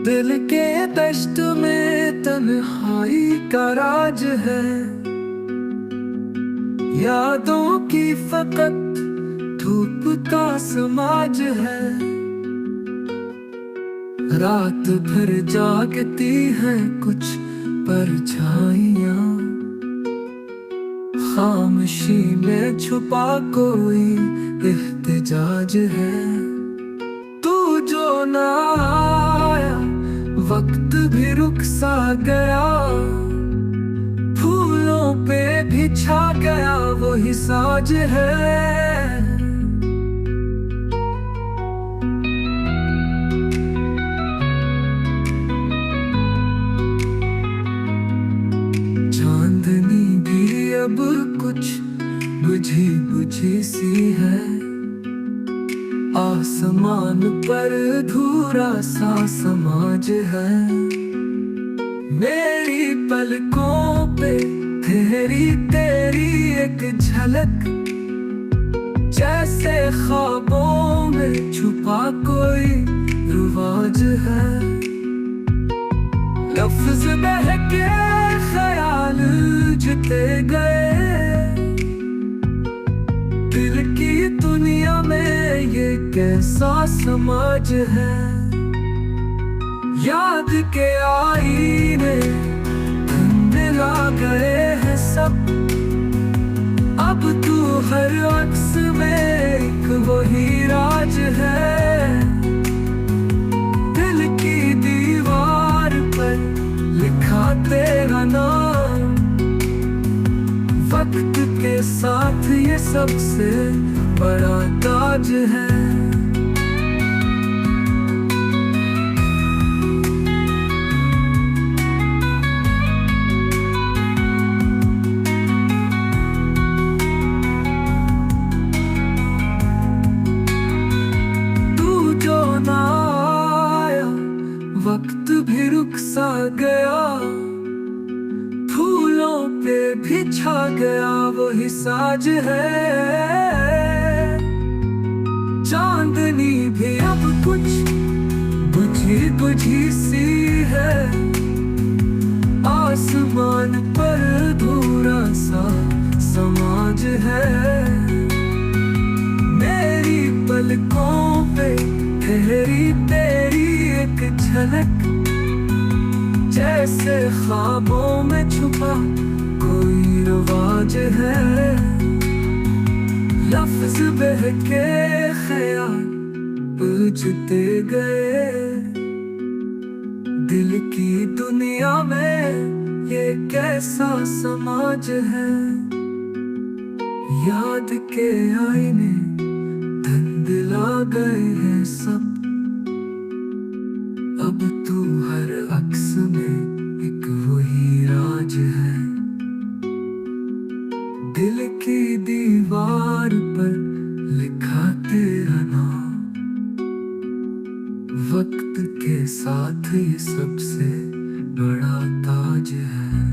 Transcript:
दिल के दश्त में तन्हाई का राज है, यादों की फकत धूप का समाज है। रात भर जागती है कुछ परछाइयां, खामोशी में छुपा कोई एहतिजाज है। तू जो ना आया वक्त भी रुक सा गया, फूलों पे भी छा गया वही साज है। चांदनी भी अब कुछ बुझी बुझी सी है, आसमान पर अधूरा सा समाज है। मेरी पलकों पे तेरी तेरी एक झलक, जैसे ख्वाबों में छुपा कोई रिवाज है। लफ्ज बहके ख्याल जुटे गए, दिल की दुनिया में ये कैसा समाज है। याद के आईने धुंधला गए हैं सब, अब तू हर अक्स में एक वही राज है। दिल की दीवार पर लिखा तेरा नाम, वक्त के साथ ये सबसे बड़ा ताज है। तू जो ना आया वक्त भी रुक सा गया, फूलों पे भी छा गया वही साज है। चांदनी भी अब कुछ बुझी बुझी सी है, आसमान पर अधूरा सा समाज है। मेरी पलकों पे तेरी तेरी एक झलक, जैसे ख्वाबों में छुपा कोई रिवाज है। लफ्ज बहके ख्याल बुझते गए, दिल की दुनिया में ये कैसा समाज है। याद के आईने धुंधला गए हैं सब, अब तू हर अक्स में एक वही राज है। दिल की दीवार पर लिखा तेरा नाम, वक्त के साथ ये सबसे बड़ा ताज है।